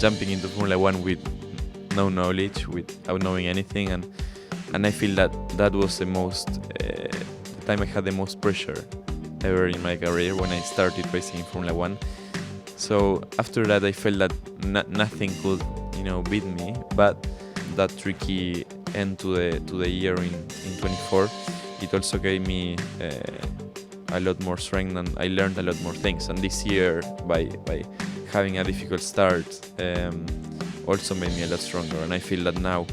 jumping into Formula One with no knowledge, without knowing anything, and I feel that was the time I had the most pressure ever in my career when I started racing in Formula One. So after that, I felt that nothing could, beat me. But that tricky end to the year in 24, it also gave me a lot more strength, and I learned a lot more things. And this year, by having a difficult start, also made me a lot stronger. And I feel that now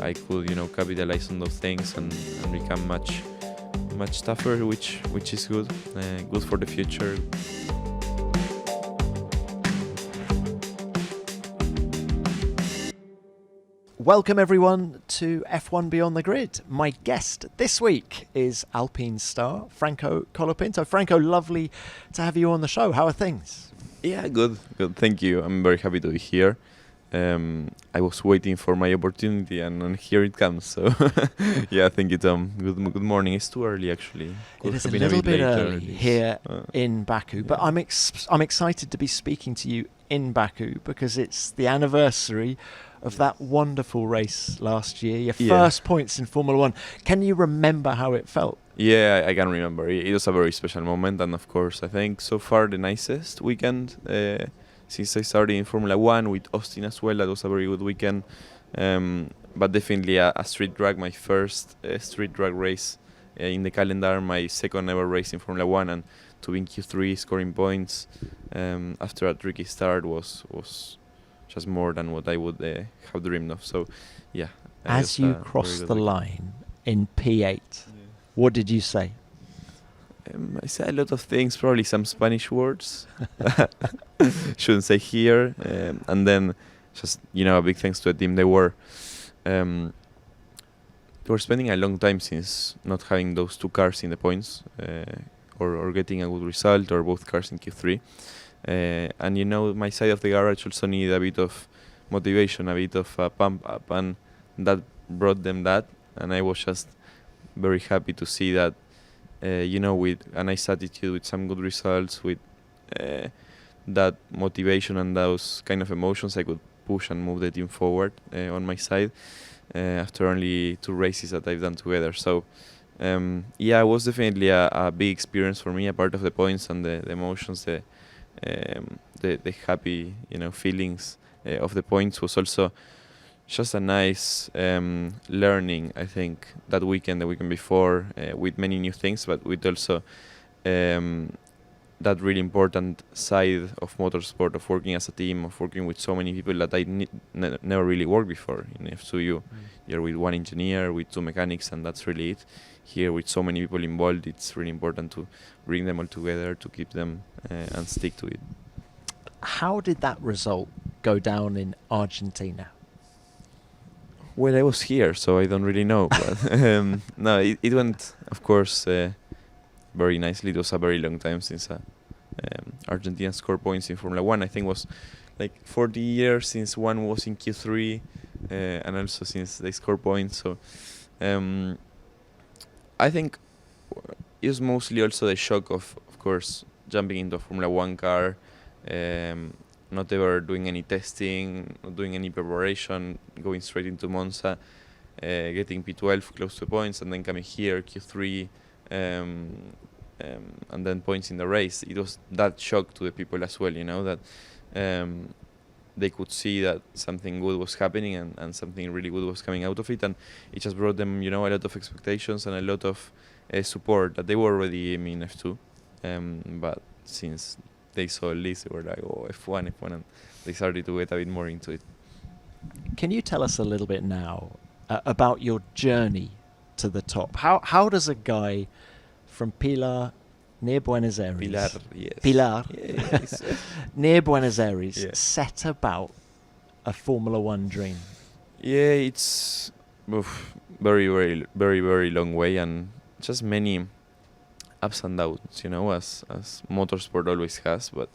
I could, capitalize on those things and become much tougher, which is good for the future. Welcome everyone to F1 Beyond the Grid. My guest this week is Alpine star Franco Colapinto. Franco, lovely to have you on the show. How are things? Yeah, good. Thank you. I'm very happy to be here. I was waiting for my opportunity, and here it comes. So, yeah, thank you, Tom. Good morning. It's too early, actually. It is a little bit early here in Baku, but I'm excited to be speaking to you in Baku because it's the anniversary of that wonderful race last year, your first points in Formula One. Can you remember how it felt? Yeah, I can remember. It was a very special moment, and of course, I think so far the nicest weekend since I started in Formula One with Austin as well. That was a very good weekend, but definitely a street drag, my first street drag race in the calendar, my second ever race in Formula One, and to be in Q3 scoring points after a tricky start was just more than what I would have dreamed of. So, yeah. As you crossed the line in P8, what did you say? I said a lot of things, probably some Spanish words. Shouldn't say here. And then just, a big thanks to the team. They were spending a long time since not having those two cars in the points or getting a good result, or both cars in Q3. And my side of the garage also needed a bit of motivation, a bit of a pump up, and that brought them that. And I was just very happy to see that, with a nice attitude, with some good results, with that motivation and those kind of emotions, I could push and move the team forward on my side after only 2 races that I've done together. So, it was definitely a big experience for me, a part of the points and the emotions, the happy feelings of the points was also just a nice learning, I think, the weekend before, with many new things, but with also that really important side of motorsport, of working as a team, of working with so many people that I never really worked before. In F2 you're with one engineer, with 2 mechanics, and that's really it. Here, with so many people involved, it's really important to bring them all together, to keep them and stick to it. How did that result go down in Argentina? Well, I was here, so I don't really know. But no, it went, of course, very nicely. It was a very long time since Argentina scored points in Formula One. I think it was like 40 years since one was in Q3, and also since they scored points. So I think it was mostly also the shock of course, jumping into a Formula One car, not ever doing any testing, not doing any preparation, going straight into Monza, getting P12 close to points, and then coming here, Q3, and then points in the race. It was that shock to the people as well, that they could see that something good was happening and something really good was coming out of it, and it just brought them, a lot of expectations and a lot of support that they were already in F2, but since they saw this, they were like, oh, F1, and they started to get a bit more into it. Can you tell us a little bit now about your journey to the top? How does a guy from Pilar, near Buenos Aires, Pilar, yes. Near Buenos Aires, set about a Formula One dream? Yeah, it's very, very, very, very long way, and just many ups and downs, as motorsport always has. But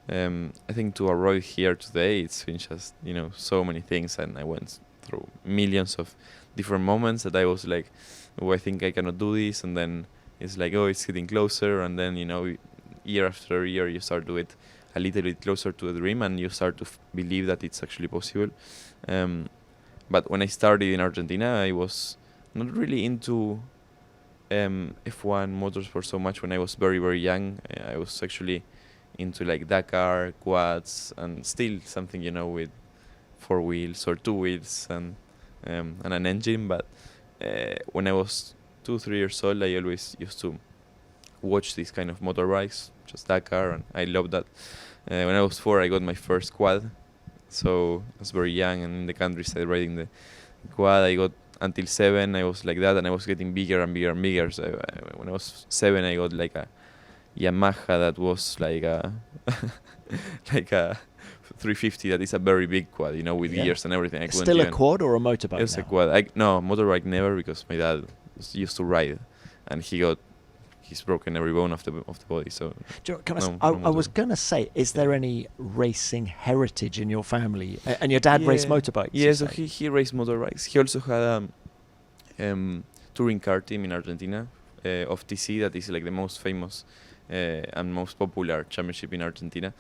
I think to arrive here today, it's been just, so many things, and I went through millions of different moments that I was like, oh, I think I cannot do this, and then it's like, oh, it's getting closer, and then, year after year you start to get a little bit closer to the dream, and you start to believe that it's actually possible. But when I started in Argentina, I was not really into F1 motorsport so much. When I was very, very young, I was actually into like Dakar, quads, and still something, with 4 wheels or 2 wheels and an engine. But when I was 2, 3 years old, I always used to watch these kind of motorbikes, just Dakar, and I loved that. When I was 4, I got my first quad, so I was very young and in the countryside riding the quad. I got until 7, I was like that, and I was getting bigger and bigger and bigger. So when I was 7, I got like a Yamaha that was like a like a 350. That is a very big quad, with gears and everything. It's still a quad or a motorbike? It's a quad. No, motorbike never, because my dad used to ride, and he's broken every bone of the body. So I was gonna say, is there any racing heritage in your family? And your dad raced motorbikes? Yeah, so he raced motorbikes. He also had a touring car team in Argentina of TC, that is like the most famous and most popular championship in Argentina.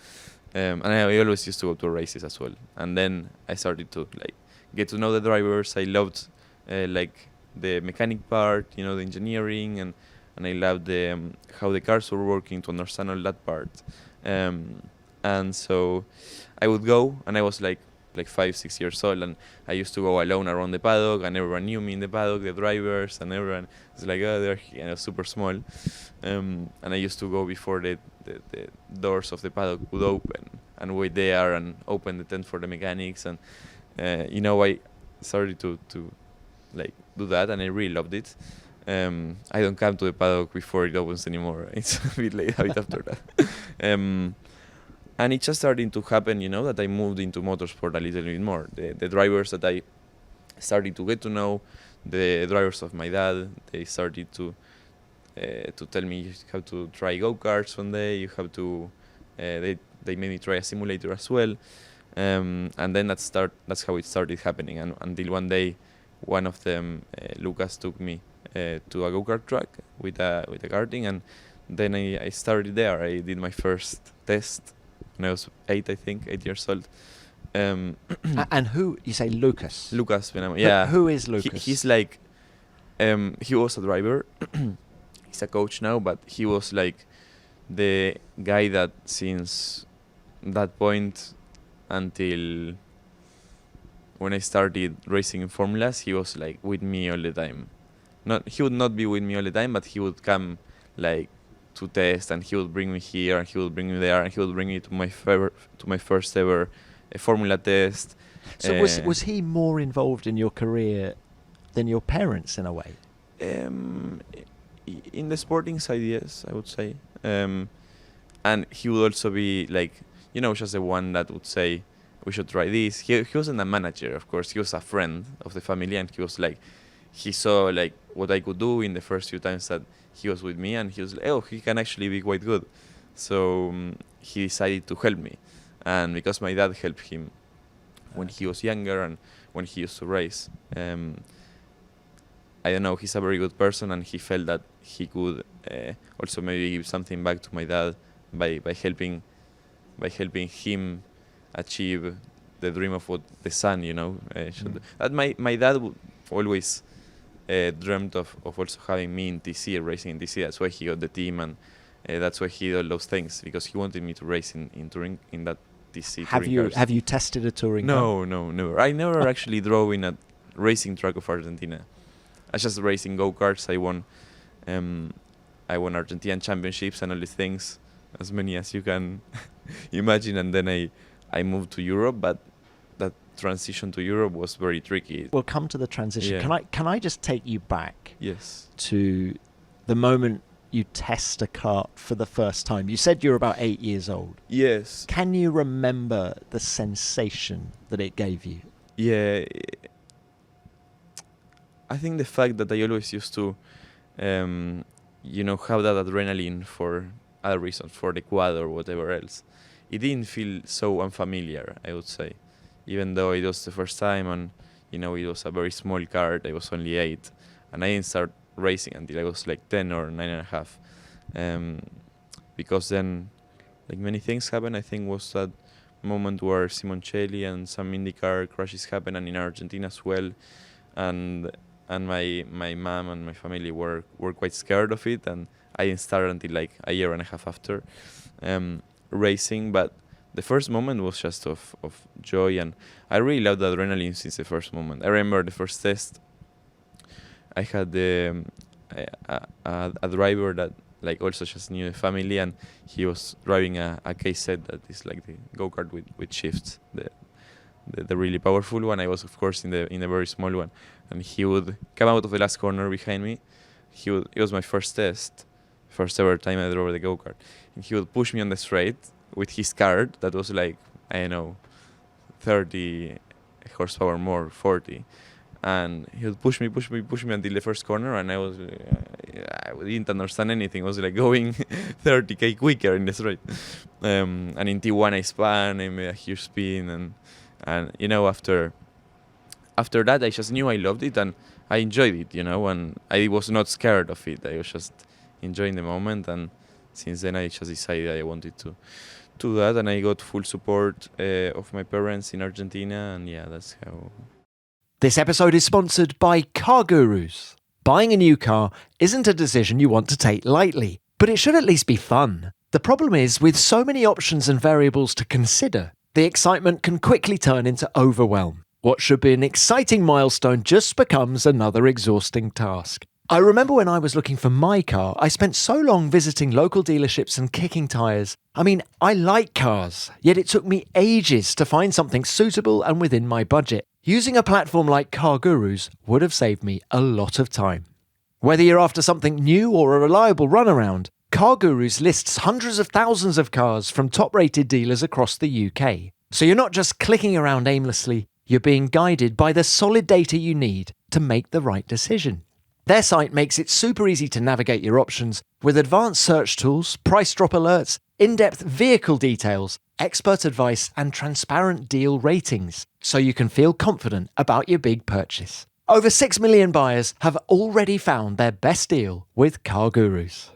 And I always used to go to races as well. And then I started to get to know the drivers. I loved like the mechanic part, the engineering, and I loved how the cars were working, to understand all that part. And so I would go, and I was like 5, 6 years old, and I used to go alone around the paddock, and everyone knew me in the paddock, the drivers, and everyone was like, oh, they're here, super small. And I used to go before the doors of the paddock would open, and wait there and open the tent for the mechanics. And I started to do that, and I really loved it. I don't come to the paddock before it opens anymore. It's a bit late, a bit after that. And it just started to happen, that I moved into motorsport a little bit more. The drivers that I started to get to know, the drivers of my dad, they started to tell me, you have to try go-karts one day, you have to, they made me try a simulator as well. And then that's how it started happening. And until one day, one of them, Lucas, took me to a go-kart track with a karting, and then I started there. I did my first test when I was 8 years old. And who, you say Lucas? Lucas, yeah. Who is Lucas? He's like, he was a driver. He's a coach now, but he was like the guy that since that point until when I started racing in formulas, he was like with me all the time. He would not be with me all the time, but he would come like to test, and he would bring me here, and he would bring me there, and he would bring me to my first ever formula test. So was he more involved in your career than your parents in a way? In the sporting side, yes, I would say. And he would also be like, just the one that would say, we should try this. He wasn't a manager, of course. He was a friend of the family, and he was like, he saw like what I could do in the first few times that he was with me, and he was like, oh, he can actually be quite good. So he decided to help me. And because my dad helped him when he was younger and when he used to race, I don't know, he's a very good person, and he felt that he could also maybe give something back to my dad by helping him achieve the dream of what the son, should do. That my dad always dreamt of also having me in TC, racing in TC. That's why he got the team, and that's why he did all those things, because he wanted me to race in touring, in that TC. Have you tested a touring car? No, never. I never actually drove in a racing track of Argentina. I just racing go-karts. I won Argentine championships and all these things, as many as you can imagine. And then I moved to Europe, but that transition to Europe was very tricky. We'll come to the transition. Yeah. Can I just take you back? Yes. To the moment you test a kart for the first time. You said you were about 8 years old. Yes. Can you remember the sensation that it gave you? Yeah. I think the fact that I always used to, have that adrenaline for other reasons, for the quad or whatever else, it didn't feel so unfamiliar, I would say. Even though it was the first time, and, it was a very small kart, I was only 8, and I didn't start racing until I was like 10 or 9.5. Because then, like many things happened. I think was that moment where Simoncelli and some IndyCar crashes happened, and in Argentina as well, and my mom and my family were quite scared of it, and I didn't start until like a year and a half after racing. But the first moment was just of joy, and I really loved the adrenaline since the first moment. I remember the first test. I had a driver that like also just knew the family, and he was driving a K-set that is like the go-kart with shifts, the really powerful one. I was of course in the very small one, and he would come out of the last corner behind me. It was my first test, first ever time I drove the go-kart, and he would push me on the straight with his cart that was like, I don't know, 30 horsepower more, 40. And he would push me until the first corner, and I didn't understand anything. I was like going 30k quicker in the straight. And in T1 I spun, I made a huge spin, and you know, after that I just knew I loved it and I enjoyed it, you know, and I was not scared of it. I was just enjoying the moment, and since then I just decided I wanted to do that, and I got full support of my parents in Argentina, and yeah, that's how. This episode is sponsored by Car Gurus. Buying a new car isn't a decision you want to take lightly, but it should at least be fun. The problem is, with so many options and variables to consider, the excitement can quickly turn into overwhelm. What should be an exciting milestone just becomes another exhausting task. I remember when I was looking for my car, I spent so long visiting local dealerships and kicking tyres. I mean, I like cars, yet it took me ages to find something suitable and within my budget. Using a platform like Car Gurus would have saved me a lot of time. Whether you're after something new or a reliable runaround, Car Gurus lists hundreds of thousands of cars from top-rated dealers across the UK. So you're not just clicking around aimlessly, you're being guided by the solid data you need to make the right decision. Their site makes it super easy to navigate your options with advanced search tools, price drop alerts, in-depth vehicle details, expert advice, and transparent deal ratings, so you can feel confident about your big purchase. Over 6 million buyers have already found their best deal with Car Gurus.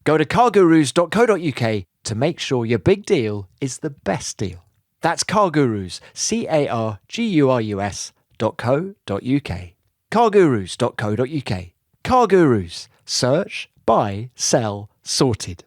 Go to cargurus.co.uk to make sure your big deal is the best deal. That's Car Gurus, cargurus.co.uk. cargurus.co.uk. Car Gurus. Search, buy, sell, sorted.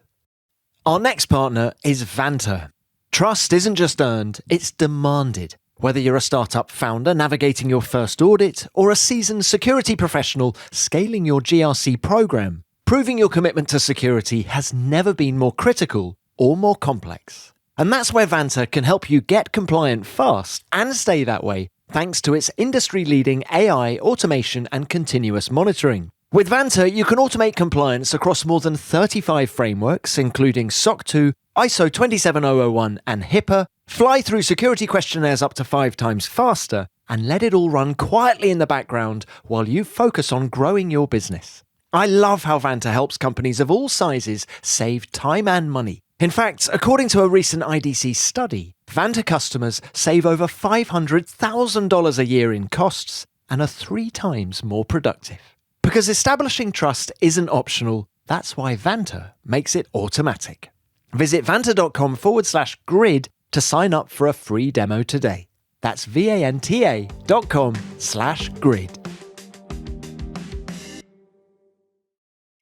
Our next partner is Vanta. Trust isn't just earned, it's demanded. Whether you're a startup founder navigating your first audit or a seasoned security professional scaling your GRC program, proving your commitment to security has never been more critical or more complex. And that's where Vanta can help you get compliant fast and stay that way, thanks to its industry-leading AI, automation, and continuous monitoring. With Vanta, you can automate compliance across more than 35 frameworks, including SOC 2, ISO 27001, and HIPAA, fly through security questionnaires up to 5 times faster, and let it all run quietly in the background while you focus on growing your business. I love how Vanta helps companies of all sizes save time and money. In fact, according to a recent IDC study, Vanta customers save over $500,000 a year in costs and are 3 times more productive. Because establishing trust isn't optional, that's why Vanta makes it automatic. Visit vanta.com/grid to sign up for a free demo today. That's vanta.com/grid.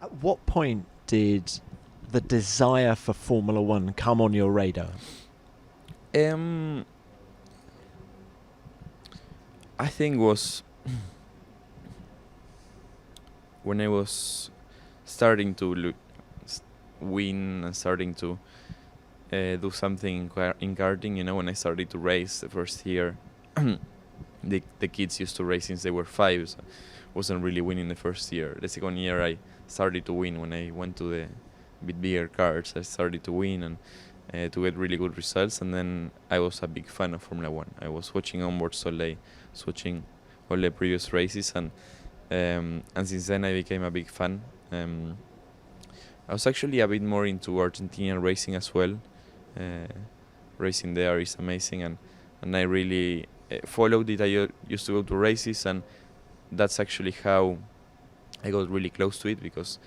At what point did the desire for Formula One come on your radar? I think was when I was starting to win and starting to do something in karting, you know, when I started to race the first year. the kids used to race since they were 5, so wasn't really winning the first year. The second year I started to win. When I went to the bit bigger cars, I started to win and to get really good results, and then I was a big fan of Formula One. I was watching onboards all day, watching all the previous races, and since then I became a big fan. I was actually a bit more into Argentinian racing as well. Racing there is amazing, and I really followed it. I used to go to races, and that's actually how I got really close to it, because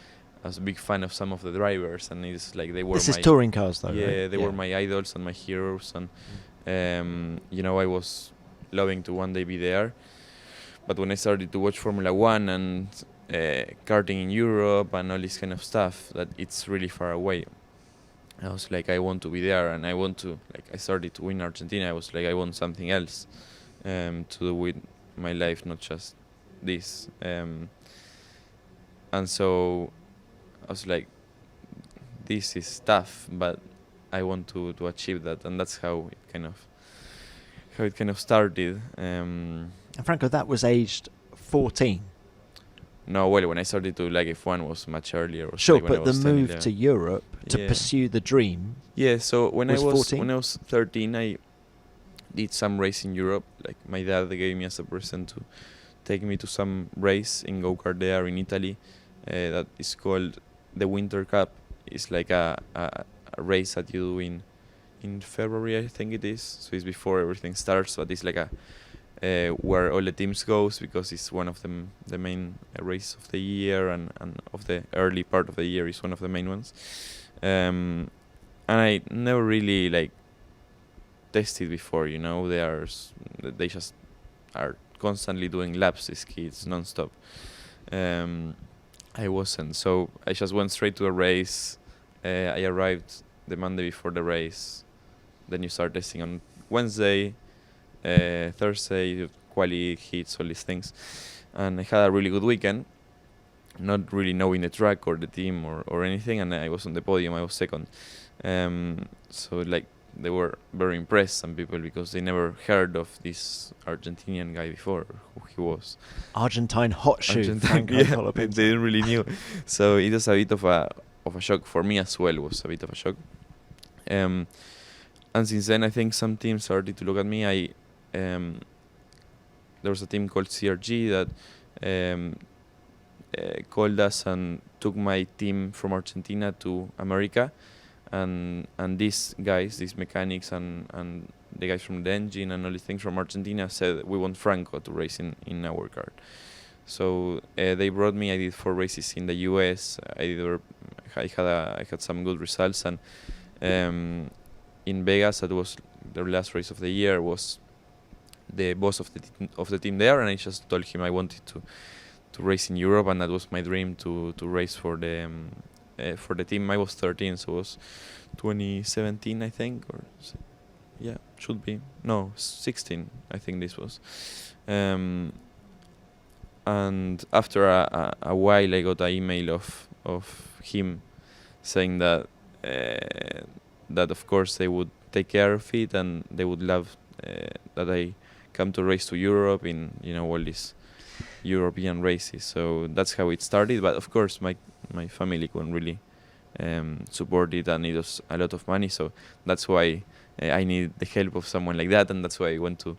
I was a big fan of some of the drivers, and it's like they were This is touring cars, though, yeah, right? they were my idols and my heroes, and I was loving to one day be there. But when I started to watch Formula One and karting in Europe and all this kind of stuff, that it's really far away. I was like, I want to be there, and I want to, like, I started to win Argentina. I was like, I want something else to do with my life, not just this. And so I was like, this is tough, but I want to achieve that, and that's how it kind of started. And Franco, that was aged 14. No, well, when I started to like F1 was much earlier. Was Sure, like when I but the was 10, move 11. to Europe to pursue the dream. Yeah, so when was I was 14? when I was 13, I did some race in Europe. Like my dad gave me as a present to take me to some race in go-kart there in Italy. That is called the Winter Cup. It's like a race that you do in February, I think it is. So it's before everything starts, but it's like a where all the teams goes, because it's one of the main races of the year, and of the early part of the year is one of the main ones. And I never really like tested before, they just are constantly doing laps, these kids, non-stop. I wasn't, so I just went straight to a race. I arrived the Monday before the race. Then you start testing on Wednesday, Thursday, quali hits, all these things. And I had a really good weekend, not really knowing the track or the team or anything, and I was on the podium. I was second. So like they were very impressed, some people, because they never heard of this Argentinian guy before, who he was. Argentine hot shoe, Franco yeah, Colapinto. they didn't really knew. So it was a bit of a shock for me as well. Was a bit of a shock. And since then, I think some teams started to look at me. There was a team called CRG that called us and took my team from Argentina to America, and these guys, these mechanics and the guys from the engine and all these things from Argentina said, we want Franco to race in our car. So they brought me. I did 4 races in the US. I had some good results, and in Vegas, that was the last race of the year, was the boss of the team there, and I just told him I wanted to race in Europe, and that was my dream to race for the team. I was 13, so it was 2017, I think, or yeah, should be 16. I think this was. And after a while, I got an email of him saying that of course they would take care of it, and they would love that I come to race to Europe in all these European races. So that's how it started. But of course, my family couldn't really support it, and it was a lot of money. So that's why I need the help of someone like that, and that's why I went to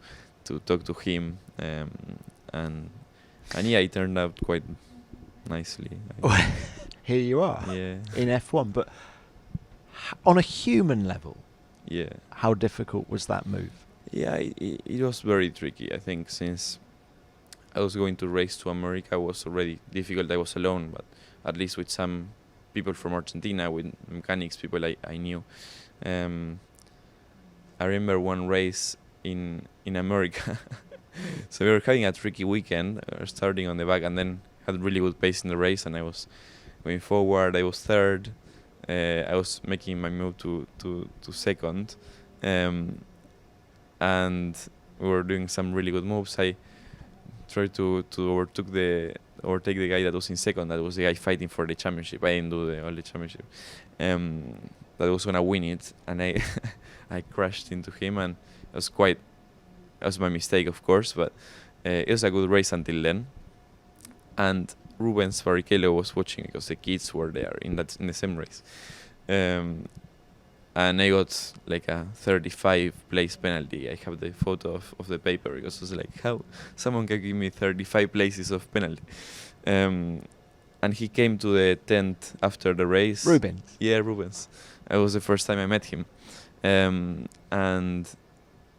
talk to him. And yeah, it turned out quite nicely. Here you are, yeah, in F1. But on a human level, yeah, how difficult was that move? Yeah, it was very tricky. I think since I was going to race to America, was already difficult. I was alone, but at least with some people from Argentina, with mechanics, people I knew. I remember one race in America. So we were having a tricky weekend, starting on the back, and then had really good pace in the race, and I was going forward. I was third. I was making my move to second. And we were doing some really good moves. I tried to overtake the guy that was in second. That was the guy fighting for the championship. I didn't do all the championship. That was gonna win it, and I I crashed into him, and that was my mistake, of course. But it was a good race until then. And Rubens Barrichello was watching, because the kids were there in the same race. And I got like a 35 place penalty. I have the photo of the paper, because it was like, how someone can give me 35 places of penalty. And he came to the tent after the race. Rubens? Yeah, Rubens. It was the first time I met him. And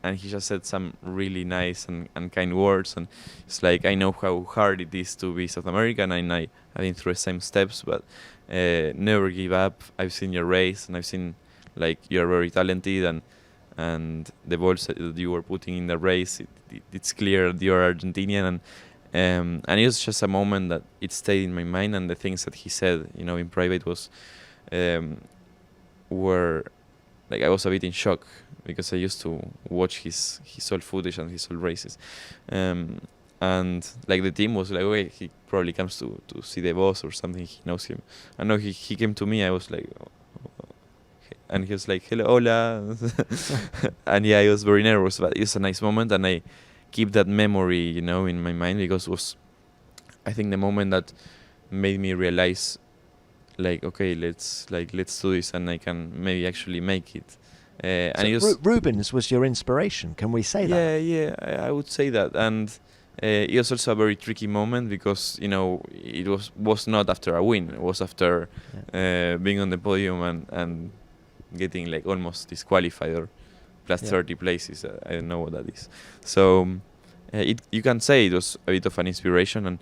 he just said some really nice and kind words. And it's like, I know how hard it is to be South American, and I've been through the same steps, but never give up. I've seen your race, and I've seen like you're very talented, and the balls that you were putting in the race, it's clear that you're Argentinian, and it was just a moment that it stayed in my mind. And the things that he said, in private was, were like I was a bit in shock because I used to watch his old footage and his old races, and like the team was like, okay, he probably comes to see the boss or something. He knows him. I know he came to me. I was like, and he was like, hello, hola, and yeah, I was very nervous, but it was a nice moment, and I keep that memory, in my mind, because it was, I think, the moment that made me realize, like, okay, let's do this, and I can maybe actually make it. And so it was Rubens was your inspiration. Can we say that? Yeah, I would say that, and it was also a very tricky moment because it was not after a win. It was after being on the podium and getting like almost disqualified or plus 30 places. I don't know what that is. So you can say it was a bit of an inspiration, and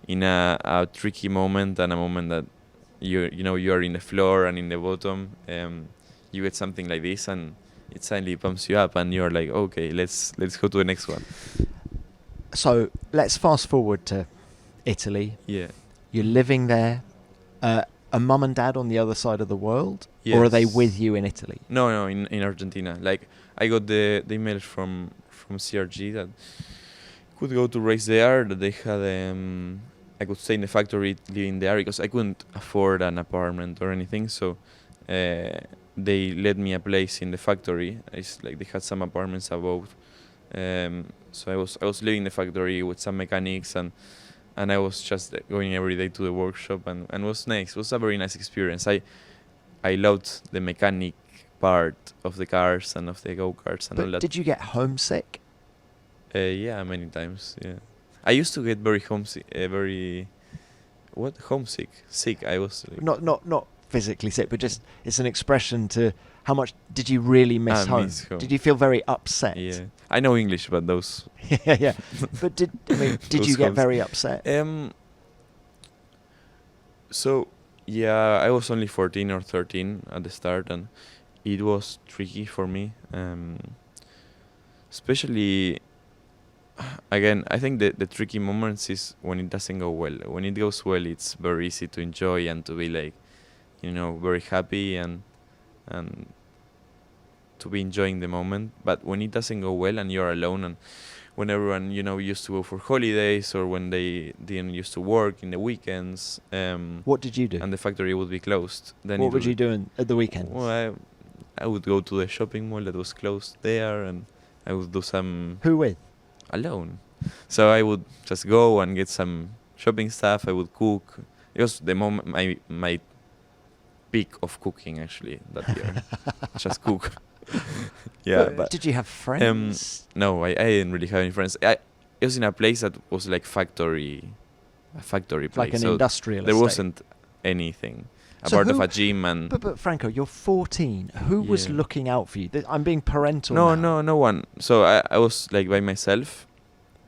in a tricky moment, and a moment that you're in the floor and in the bottom, you get something like this, and it suddenly pumps you up, and you're like, okay, let's go to the next one. So let's fast forward to Italy. Yeah. You're living there. Are mum and dad on the other side of the world? Yes. Or are they with you in Italy? No, in Argentina. Like, I got the email from CRG that could go to race there, that they had I could stay in the factory living there because I couldn't afford an apartment or anything, so they let me a place in the factory. It's like they had some apartments above, so I was living in the factory with some mechanics, and I was just going every day to the workshop, and it was nice. It was a very nice experience. I loved the mechanic part of the cars and of the go-karts and all that. Did you get homesick? Yeah, many times. Yeah, I used to get very homesick. Homesick? Sick. I was like, not physically sick, but just it's an expression to how much did you really miss home? Miss home. Did you feel very upset? Yeah, I know English, but those. yeah. But did you get very upset? So yeah, I was only 14 or 13 at the start, and it was tricky for me, especially. Again, I think the tricky moments is when it doesn't go well. When it goes well, it's very easy to enjoy and to be like, very happy and to be enjoying the moment. But when it doesn't go well and you're alone, and when everyone used to go for holidays, or when they didn't used to work in the weekends, what did you do? And the factory would be closed. Then what would you do at the weekends? Well, I would go to the shopping mall that was closed there, and I would do some. Who with? Alone. So I would just go and get some shopping stuff. I would cook. It was the moment my peak of cooking actually that year. Just cook. Yeah. But did you have friends? No, I didn't really have any friends. I was in a place that was like a factory place. Like an industrial There estate. wasn't anything apart of a gym and. But Franco, you're 14. Who was looking out for you? I'm being parental. No one. So I was like by myself.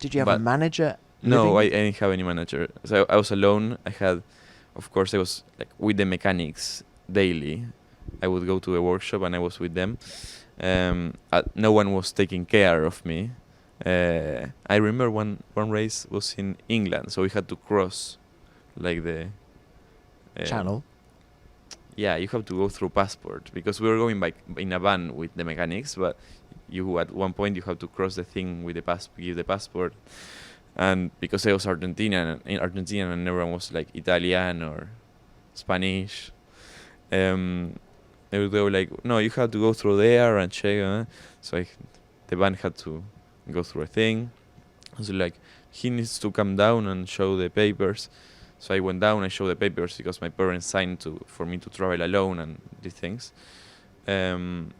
Did you have a manager? No, I didn't have any manager. So I was alone. I had, of course, I was like with the mechanics daily. I would go to the workshop and I was with them. No one was taking care of me. I remember one race was in England, so we had to cross like the channel. Yeah, you have to go through passport because we were going in a van with the mechanics, but you at one point you have to cross the thing with the give the passport, and because I was Argentinian and everyone was like Italian or Spanish, they would go like, no, you have to go through there and check. So the van had to go through a thing. So like he needs to come down and show the papers. So I went down, I showed the papers because my parents signed for me to travel alone and these things. And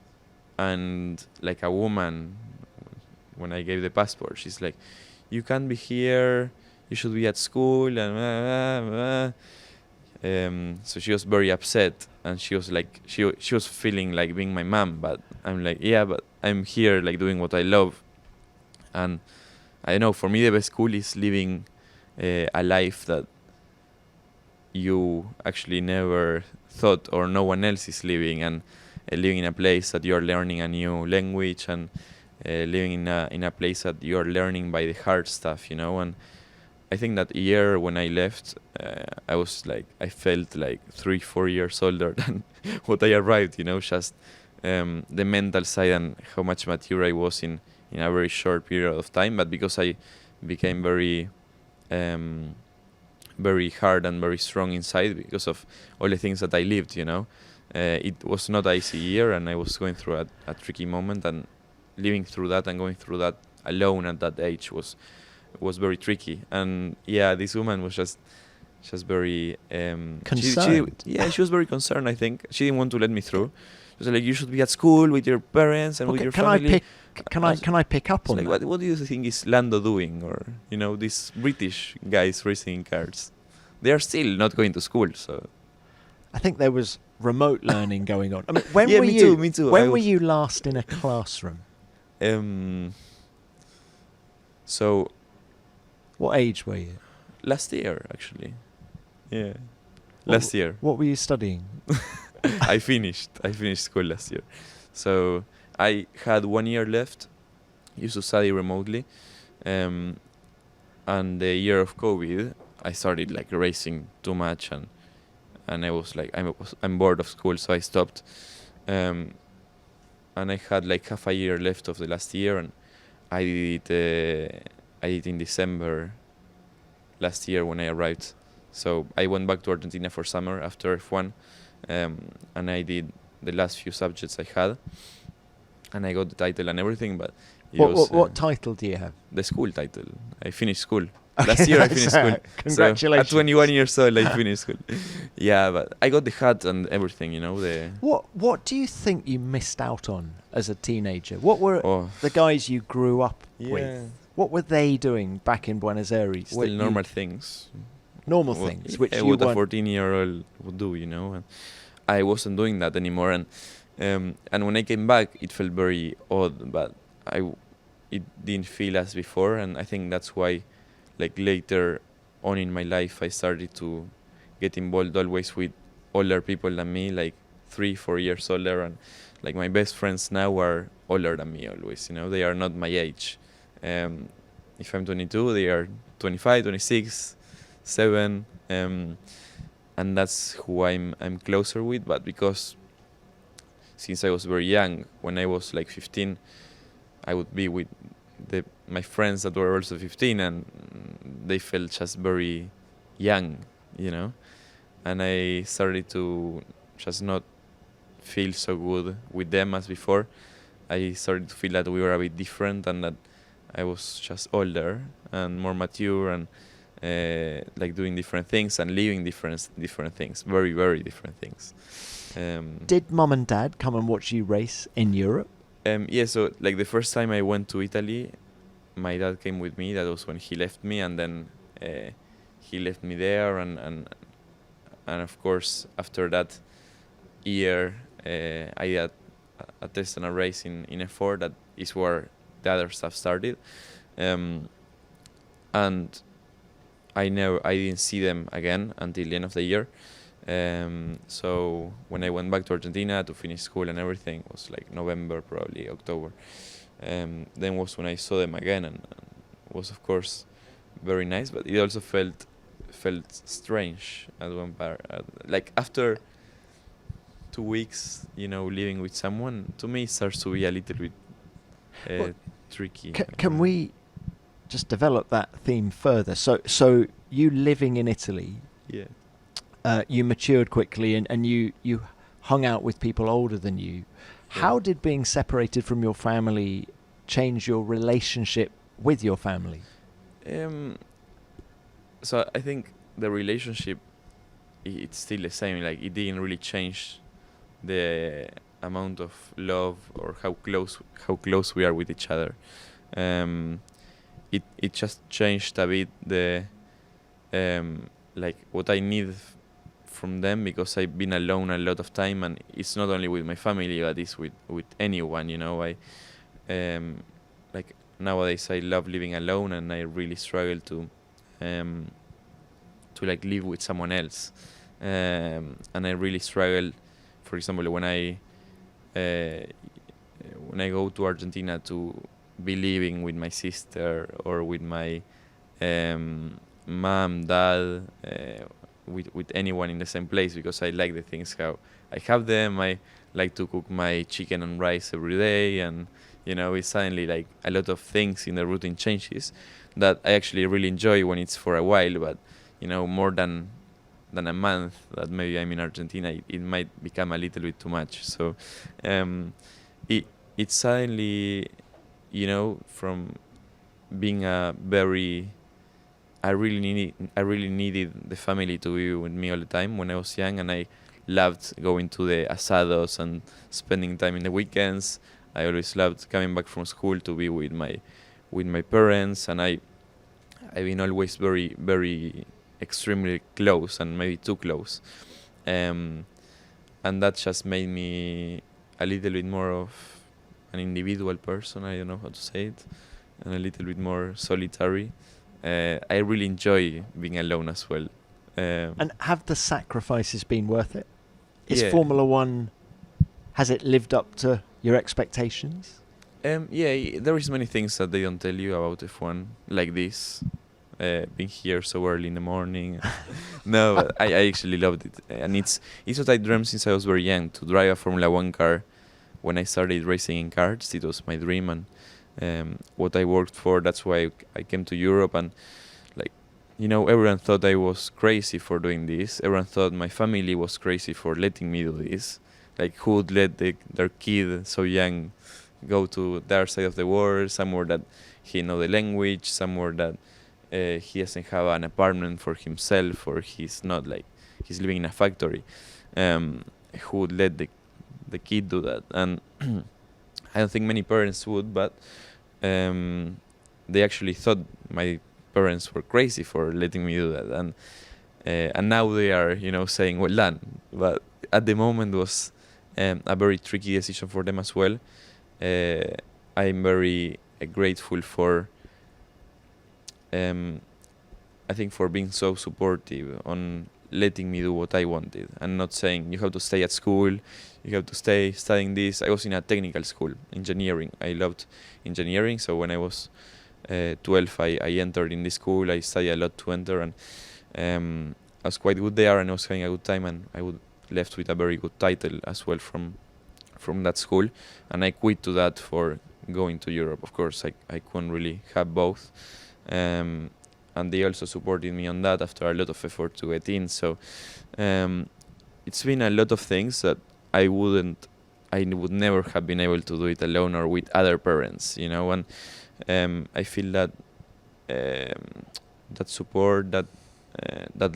like a woman, when I gave the passport, she's like, you can't be here, you should be at school, and so she was very upset, and she was like, she was feeling like being my mom, but I'm like, yeah, but I'm here like doing what I love. And I don't know, for me the best school is living a life that you actually never thought, or no one else is living, and living in a place that you're learning a new language, and living in a place that you're learning by the hard stuff, and I think that year when I left, I felt like 3-4 years older than what I arrived, just the mental side and how much mature I was in a very short period of time. But because I became very hard and very strong inside because of all the things that I lived, it was not an easy year, and I was going through a tricky moment, and living through that and going through that alone at that age was very tricky. And this woman was just very concerned. She was very concerned. I think she didn't want to let me through. She was like, you should be at school with your parents and with your family. Can I pick up on like, that? What do you think is Lando doing, or these British guys racing cars? They are still not going to school, so I think there was remote learning going on. I mean, when me too. When were you last in a classroom? So what age were you? Last year, actually. Yeah. Last year. What were you studying? I finished school last year. So I had 1 year left. Used to study remotely. And the year of COVID, I started like racing too much, and I was like, I'm bored of school, so I stopped. And I had like half a year left of the last year, and I did in December last year when I arrived. So I went back to Argentina for summer after F1, and I did the last few subjects I had, and I got the title and everything. But what title do you have? The school title. I finished school. Last year I finished school. Congratulations. So at 21 years old I finished school. Yeah, but I got the hat and everything, What do you think you missed out on as a teenager? What were the guys you grew up with? What were they doing back in Buenos Aires? Still normal things. Normal things, which you what a 14-year-old would do, And I wasn't doing that anymore, and when I came back, it felt very odd, but it didn't feel as before, and I think that's why, like later on in my life, I started to get involved always with older people than me, like 3-4 years older, and like my best friends now are older than me always, They are not my age. If I'm 22, they are 25, 26, 7, and that's who I'm closer with. But because since I was very young, when I was like 15, I would be with my friends that were also 15, and they felt just very young, and I started to just not feel so good with them as before. I started to feel that we were a bit different, and that I was just older and more mature, and like doing different things and living different things, very, very different things. Did mom and dad come and watch you race in Europe? So like the first time I went to Italy, my dad came with me. That was when he left me, and then he left me there, and of course after that year I had a test and a race in F4. That is where the other stuff started, and I didn't see them again until the end of the year. So when I went back to Argentina to finish school and everything, it was like November, probably October. Then was when I saw them again, and was of course very nice, but it also felt strange at one part. Like after 2 weeks, living with someone, to me it starts to be a little bit tricky. Can we just develop that theme further? So you living in Italy, you matured quickly, and you hung out with people older than you. How did being separated from your family change your relationship with your family? So I think the relationship, it's still the same. Like it didn't really change the amount of love or how close we are with each other. It just changed a bit the like what I need from them, because I've been alone a lot of time, and it's not only with my family, but it's with anyone. I like nowadays I love living alone, and I really struggle to like live with someone else, and I really struggle. For example, when I go to Argentina to be living with my sister or with my mom, dad, with anyone in the same place, because I like the things how I have them. I like to cook my chicken and rice every day, and it's suddenly like a lot of things in the routine changes that I actually really enjoy when it's for a while, but more than a month that maybe I'm in Argentina, it might become a little bit too much. So it suddenly, from being I really needed the family to be with me all the time when I was young, and I loved going to the asados and spending time in the weekends. I always loved coming back from school to be with my parents, and I've been always very, very extremely close, and maybe too close, and that just made me a little bit more of an individual person. I don't know how to say it, and a little bit more solitary. I really enjoy being alone as well. And have the sacrifices been worth it? Is Yeah. Formula One, has it lived up to your expectations? There is many things that they don't tell you about F1, like this, being here so early in the morning. No, but I actually loved it, and it's what I dreamed since I was very young, to drive a Formula One car. When I started racing in karts, it was my dream, and what I worked for. That's why I came to Europe, and everyone thought I was crazy for doing this. Everyone thought my family was crazy for letting me do this. Like, who would let their kid so young go to the other side of the world, somewhere that he know the language, somewhere that he doesn't have an apartment for himself, or he's living in a factory. Who would let the kid do that? And I don't think many parents would, but they actually thought my parents were crazy for letting me do that, and now they are saying well done. But at the moment was a very tricky decision for them as well. I'm very grateful for I think for being so supportive on letting me do what I wanted, and not saying you have to stay at school, you have to stay studying this. I was in a technical school, engineering. I loved engineering, so when I was 12, I entered in this school. I studied a lot to enter, and I was quite good there, and I was having a good time, and I would left with a very good title as well from that school, and I quit to that for going to Europe. Of course, I couldn't really have both, and they also supported me on that after a lot of effort to get in. So it's been a lot of things that I would never have been able to do it alone or with other parents, and I feel that that support, that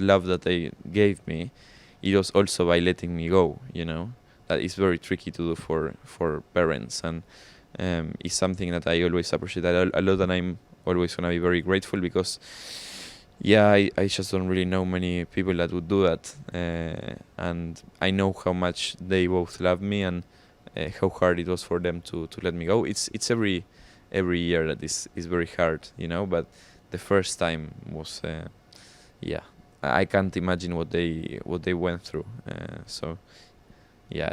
love that they gave me, it was also by letting me go, that is very tricky to do for parents, and it's something that I always appreciate a lot, and I'm always gonna be very grateful, because I just don't really know many people that would do that, and I know how much they both love me, and how hard it was for them to let me go. It's every year that is very hard, but the first time was I can't imagine what they went through. So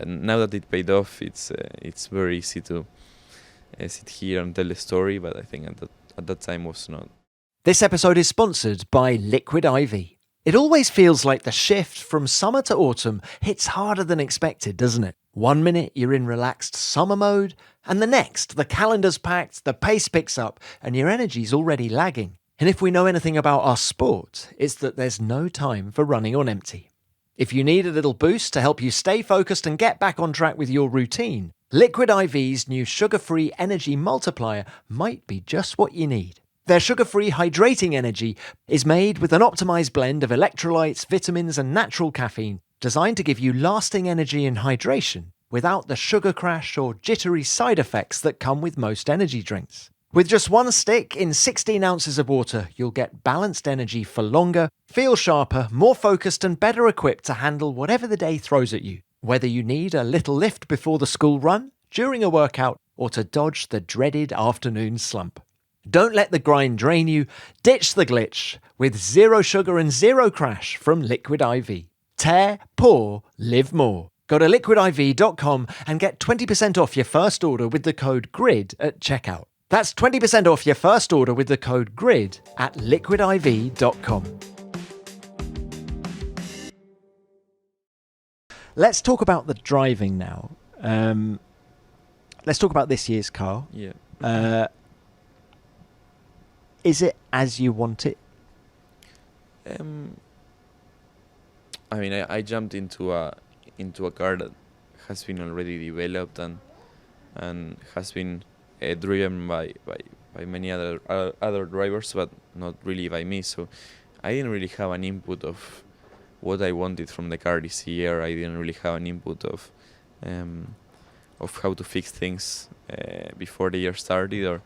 now that it paid off, it's very easy to sit here and tell the story, but I think at that time was not. This episode is sponsored by Liquid IV. It always feels like the shift from summer to autumn hits harder than expected, doesn't it? 1 minute you're in relaxed summer mode, and the next, the calendar's packed, the pace picks up, and your energy's already lagging. And if we know anything about our sport, it's that there's no time for running on empty. If you need a little boost to help you stay focused and get back on track with your routine, Liquid IV's new sugar-free energy multiplier might be just what you need. Their sugar-free hydrating energy is made with an optimized blend of electrolytes, vitamins, and natural caffeine, designed to give you lasting energy and hydration without the sugar crash or jittery side effects that come with most energy drinks. With just one stick in 16 ounces of water, you'll get balanced energy for longer, feel sharper, more focused, and better equipped to handle whatever the day throws at you. Whether you need a little lift before the school run, during a workout, or to dodge the dreaded afternoon slump. Don't let the grind drain you. Ditch the glitch with zero sugar and zero crash from Liquid IV. Tear, pour, live more. Go to liquidiv.com and get 20% off your first order with the code GRID at checkout. That's 20% off your first order with the code GRID at liquidiv.com. Let's talk about the driving now. Let's talk about this year's car. Yeah. Is it as you want it? I mean, I jumped into a car that has been already developed and has been driven by many other drivers, but not really by me. So I didn't really have an input of what I wanted from the car this year. I didn't really have an input of how to fix things before the year started, or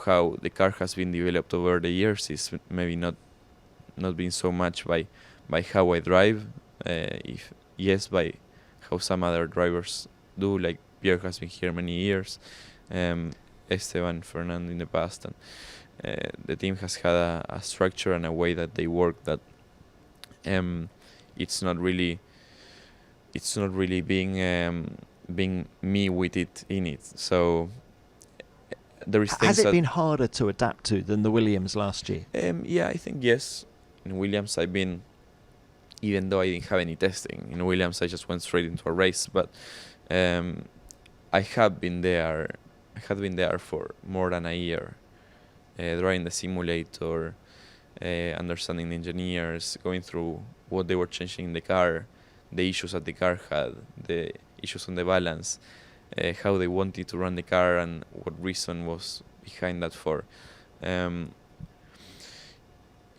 how the car has been developed over the years is maybe not been so much by how I drive, by how some other drivers do, like Pierre has been here many years, Esteban, Fernando in the past, and the team has had a structure and a way that they work that it's not really being me with it in it. So there is things. Has it been harder to adapt to than the Williams last year? Yeah, I think yes. In Williams, I've been, even though I didn't have any testing, in Williams I just went straight into a race. But I had been there for more than a year, driving the simulator, understanding the engineers, going through what they were changing in the car, the issues that the car had, the issues on the balance, how they wanted to run the car, and what reason was behind that for.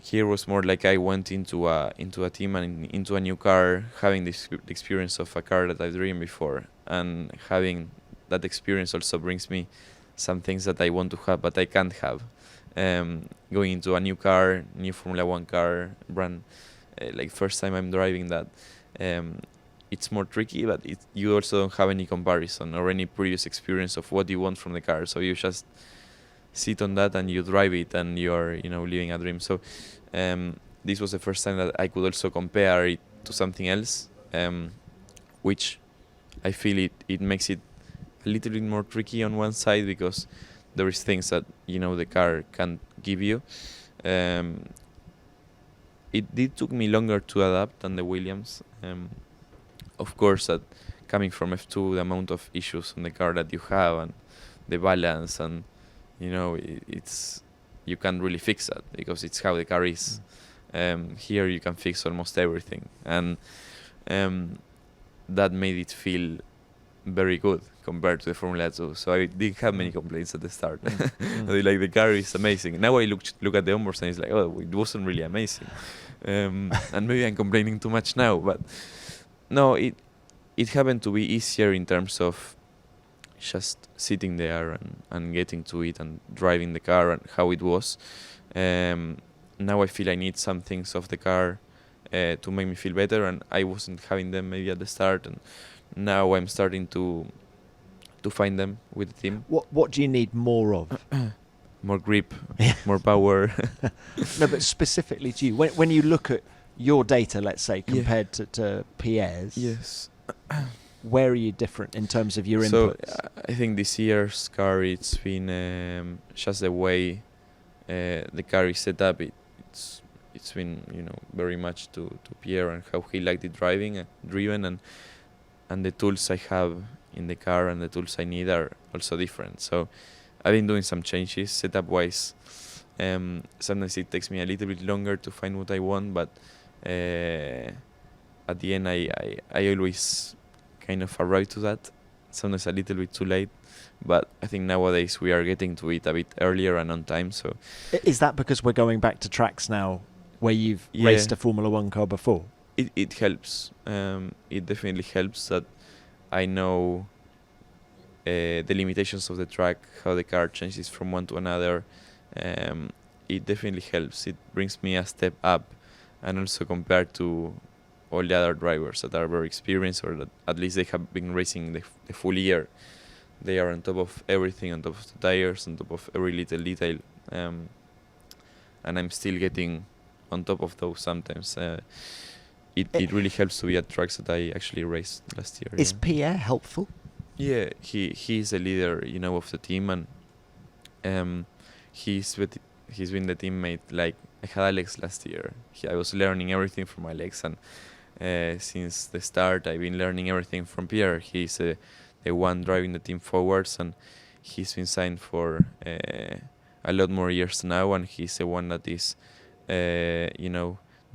Here was more like I went into a team and into a new car, having the experience of a car that I've driven before, and having that experience also brings me some things that I want to have but I can't have. Going into a new car, new Formula 1 car, brand, like first time I'm driving that, it's more tricky, but you also don't have any comparison or any previous experience of what you want from the car, so you just sit on that and you drive it and you're living a dream. So this was the first time that I could also compare it to something else, which I feel it makes it a little bit more tricky on one side, because there is things that the car can't give you. It did took me longer to adapt than the Williams. Of course, that coming from F2, the amount of issues on the car that you have and the balance, and it's you can't really fix that because it's how the car is. Here you can fix almost everything, and that made it feel very good compared to the Formula 2. So I didn't have many complaints at the start. Like, the car is amazing. Now I look at the onboards and it's like, oh, it wasn't really amazing. And maybe I'm complaining too much now, but no, it happened to be easier in terms of just sitting there and getting to it and driving the car and how it was. Now I feel I need some things of the car to make me feel better, and I wasn't having them maybe at the start, and now I'm starting to find them with the team. What do you need more of? More grip, more power. No, but specifically to you, when you look at your data, let's say, compared to Pierre's, yes, where are you different in terms of your inputs? So I think this year's car, it's been just the way the car is set up. It's been very much to Pierre and how he liked it driven, and the tools I have in the car and the tools I need are also different. So I've been doing some changes setup wise. Sometimes it takes me a little bit longer to find what I want, but at the end I always kind of arrive to that. Sometimes a little bit too late, but I think nowadays we are getting to it a bit earlier and on time. So is that because we're going back to tracks now where you've raced a Formula 1 car before? It helps. It definitely helps that I know the limitations of the track, how the car changes from one to another. It definitely helps. It brings me a step up, and also compared to all the other drivers that are very experienced, or that at least they have been racing the full year. They are on top of everything, on top of the tires, on top of every little detail and I'm still getting on top of those sometimes. It really helps to be at tracks that I actually raced last year. Is Pierre helpful? Yeah, he's a leader, of the team, and he's been the teammate. Like, I had Alex last year. I was learning everything from Alex, and since the start, I've been learning everything from Pierre. He's the one driving the team forwards, and he's been signed for a lot more years now, and he's the one that is,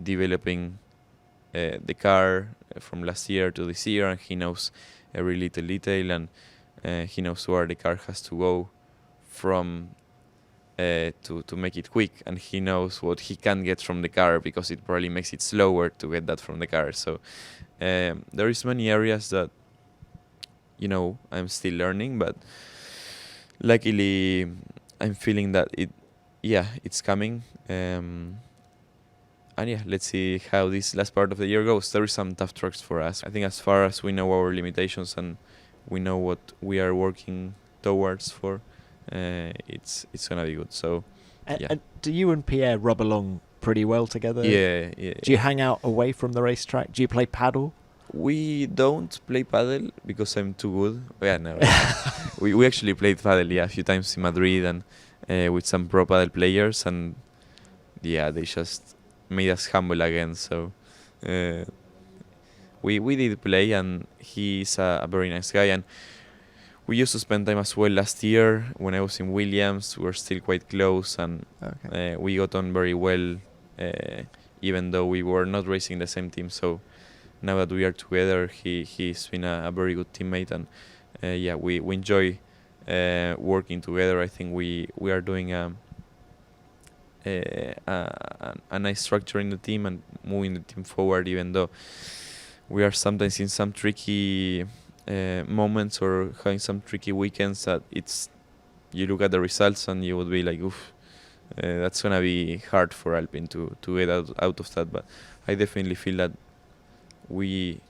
developing the car from last year to this year, and he knows every little detail, and he knows where the car has to go from to make it quick, and he knows what he can get from the car, because it probably makes it slower to get that from the car. So there is many areas that I'm still learning, but luckily I'm feeling that it's coming. And let's see how this last part of the year goes. There is some tough tracks for us. I think as far as we know our limitations and we know what we are working towards for, it's gonna be good. So, And do you and Pierre rub along pretty well together? Yeah. Do you hang out away from the racetrack? Do you play paddle? We don't play paddle because I'm too good. Yeah, no. we actually played paddle a few times in Madrid and with some pro paddle players, and they just made us humble again. So we did play, and he's a very nice guy, and we used to spend time as well last year when I was in Williams. We were still quite close, and we got on very well, even though we were not racing the same team. So now that we are together, he's been a very good teammate, and we enjoy working together. I think we are doing a nice structure in the team and moving the team forward, even though we are sometimes in some tricky moments or having some tricky weekends that you look at the results and you would be like, oof, that's gonna be hard for Alpine to get out of that. But I definitely feel that we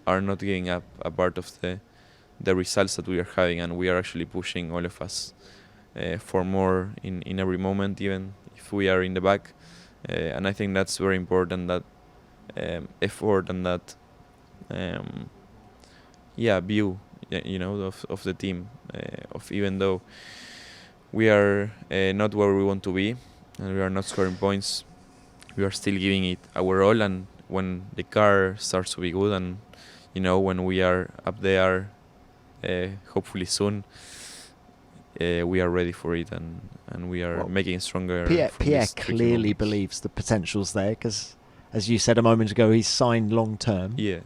are not giving up a part of the results that we are having, and we are actually pushing all of us for more in every moment, even if we are in the back, and I think that's very important, that effort and that view of the team, of even though we are not where we want to be and we are not scoring points, we are still giving it our all, and when the car starts to be good and when we are up there, hopefully soon, we are ready for it, and we are making it stronger. Pierre clearly believes the potential's there, because, as you said a moment ago, he's signed long term. Yeah.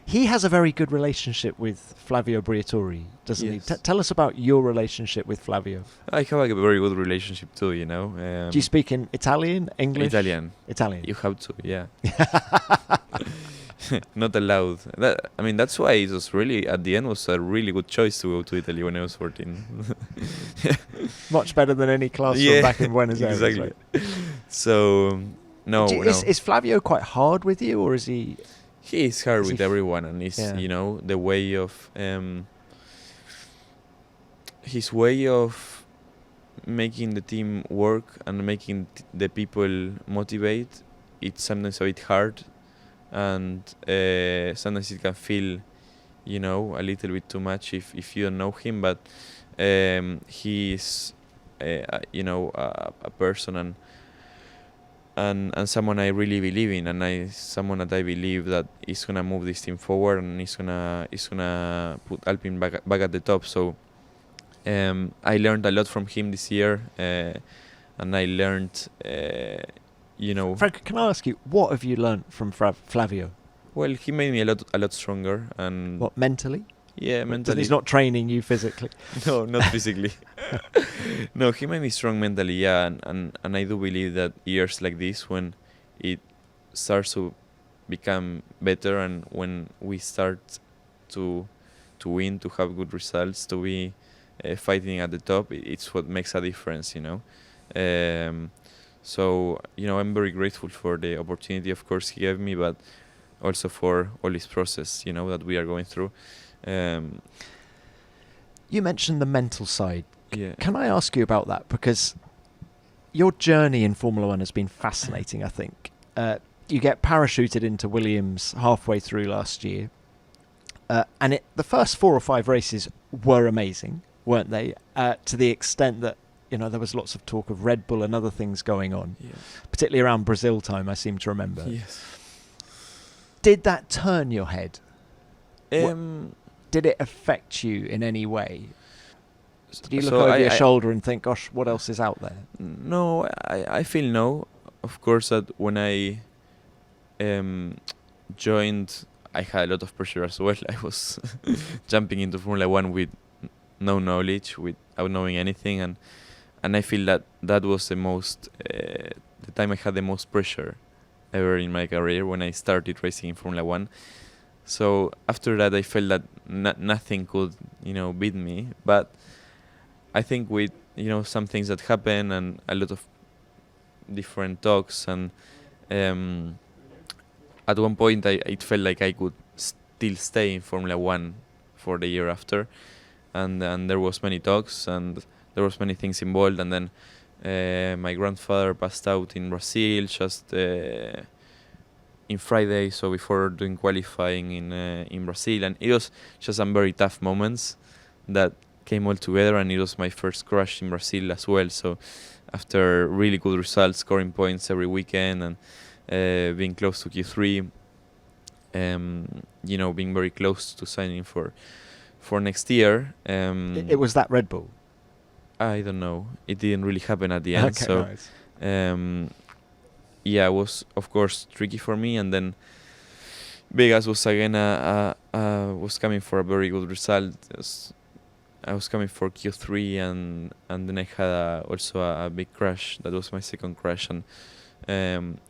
He has a very good relationship with Flavio Briatore, doesn't he? Tell us about your relationship with Flavio. I have a very good relationship too, Do you speak in Italian, English? Italian. You have to, yeah. Not allowed. That's why it was really, at the end, was a really good choice to go to Italy when I was 14. Much better than any classroom back in Buenos Aires. Exactly. Right? So, no. Is Flavio quite hard with you, or is he... He is hard with everyone, and he's, the way of... his way of making the team work and making the people motivate, it's sometimes a bit hard, and sometimes it can feel, a little bit too much if you don't know him, but he's, a person and someone I really believe in, and someone that I believe that is gonna move this team forward, and is gonna put Alpine back at the top. So I learned a lot from him this year, and I learned, Franco, can I ask you, what have you learned from Flavio? Well, he made me a lot stronger, and what, mentally? Yeah, mentally. He's not training you physically. No, not physically. No, he made me strong mentally, yeah, and I do believe that years like this, when it starts to become better, and when we start to win, to have good results, to be fighting at the top, it's what makes a difference, So, I'm very grateful for the opportunity, of course, he gave me, but also for all this process, that we are going through. You mentioned the mental side. Yeah. Can I ask you about that? Because Your journey in Formula One has been fascinating, I think. You get parachuted into Williams halfway through last year. And the first 4 or 5 races were amazing, weren't they? To the extent that, there was lots of talk of Red Bull and other things going on, particularly around Brazil time, I seem to remember. Yes. Did that turn your head? Did it affect you in any way? Did you look over your shoulder and think, gosh, what else is out there? No, I feel no. Of course, that when I joined, I had a lot of pressure as well. I was jumping into Formula One with no knowledge, without knowing anything, and I feel that was the time I had the most pressure ever in my career when I started racing in Formula One. So after that, I felt that nothing could, beat me. But I think with, some things that happen and a lot of different talks, and at one point it felt like I could still stay in Formula One for the year after, and there was many talks and there was many things involved, and then my grandfather passed out in Brazil just in Friday, so before doing qualifying in Brazil, and it was just some very tough moments that came all together, and it was my first crash in Brazil as well. So after really good results, scoring points every weekend, and being close to Q3, being very close to signing for next year. It was that Red Bull? I don't know. It didn't really happen at the end. Okay, so nice. it was of course tricky for me, and then Vegas was again was coming for a very good result. I was coming for Q3, and then I had also a big crash. That was my second crash, and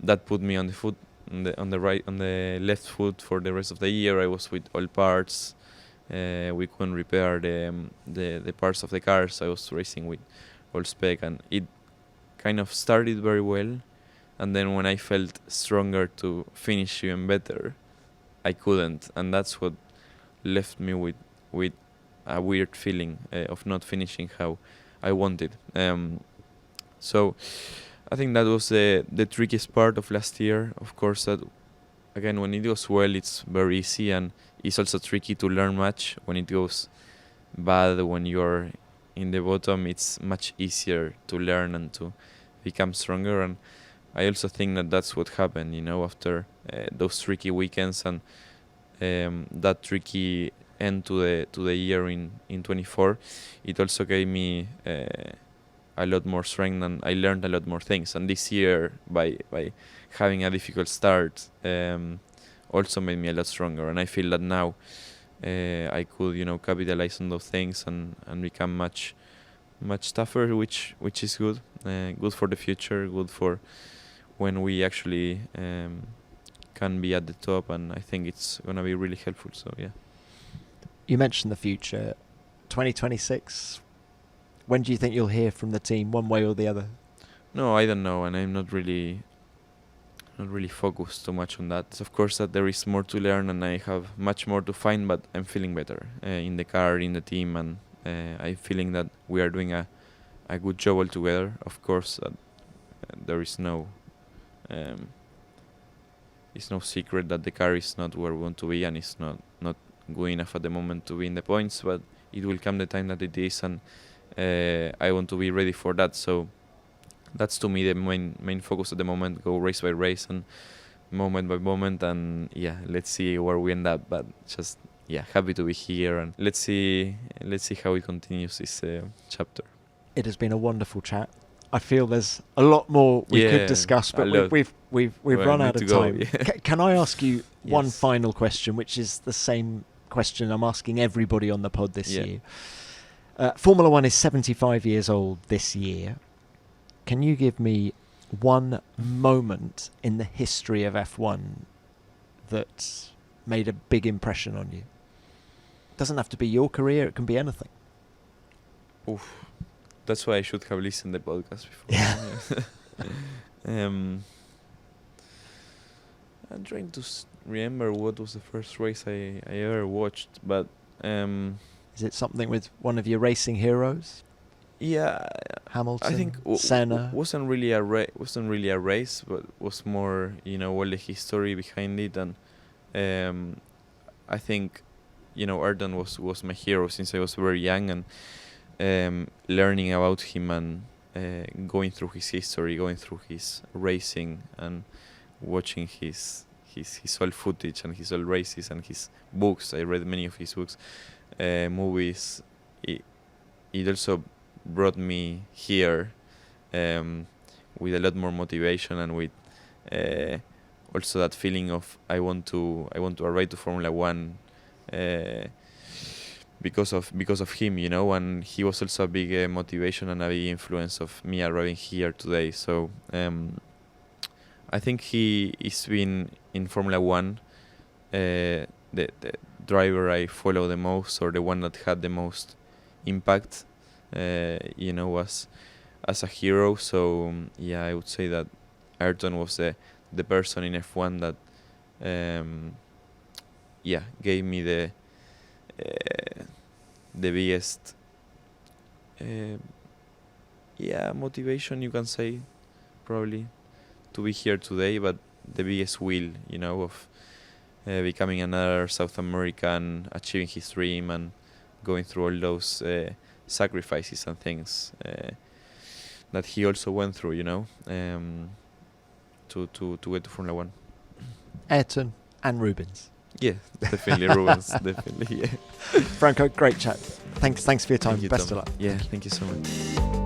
that put me on the left foot for the rest of the year. I was with all parts. We couldn't repair the parts of the cars. I was racing with all spec, and it kind of started very well. And then when I felt stronger to finish even better, I couldn't, and that's what left me with a weird feeling of not finishing how I wanted. So I think that was the trickiest part of last year. Of course, that again, when it goes well, it's very easy, and it's also tricky to learn much. When it goes bad, when you're in the bottom, it's much easier to learn and to become stronger. And I also think that that's what happened, after those tricky weekends and that tricky end to the year in 24. It also gave me a lot more strength, and I learned a lot more things. And this year, by having a difficult start, also made me a lot stronger. And I feel that now I could, capitalize on those things and become much tougher, which is good. Good for the future, good for when we actually can be at the top, and I think it's going to be really helpful. So, yeah. You mentioned the future. 2026, when do you think you'll hear from the team, one way or the other? No, I don't know, and I'm not really focused too much on that. Of course, that there is more to learn, and I have much more to find, but I'm feeling better in the car, in the team, and I'm feeling that we are doing a good job all together. Of course, there is no it's no secret that the car is not where we want to be, and it's not good enough at the moment to be in the points, but it will come the time that it is, and I want to be ready for that. So that's, to me, the main focus at the moment. Go race by race and moment by moment, and let's see where we end up. But just happy to be here, and let's see how it continues this chapter. It has been a wonderful chat. I feel there's a lot more we could discuss, but we've run out of time. Can I ask you one final question, which is the same question I'm asking everybody on the pod this year? Formula One is 75 years old this year. Can you give me one moment in the history of F1 that made a big impression on you? It doesn't have to be your career, it can be anything. Oof. That's why I should have listened to the podcast before. I'm trying to remember what was the first race I ever watched, but is it something with one of your racing heroes? Yeah, Hamilton, I think Senna. wasn't really a race, but was more, all the history behind it. And I think, Ayrton was my hero since I was very young, and learning about him and going through his history, going through his racing, and watching his old footage and his old races and his books. I read many of his books, movies. It also brought me here with a lot more motivation, and with also that feeling of I want to arrive to Formula One because of him, and he was also a big motivation and a big influence of me arriving here today. So I think he is been in Formula One the driver I follow the most, or the one that had the most impact, as a hero. So yeah, I would say that Ayrton was the person in F1 that gave me the biggest motivation, you can say, probably, to be here today, but the biggest will, of becoming another South American, achieving his dream, and going through all those sacrifices and things that he also went through, to get to Formula One. Ayrton and Rubens. Yeah, definitely Rubens, definitely. Yeah. Franco, great chat. Thanks for your time. Thank you, Best Tom. of luck. Yeah, thank you so much.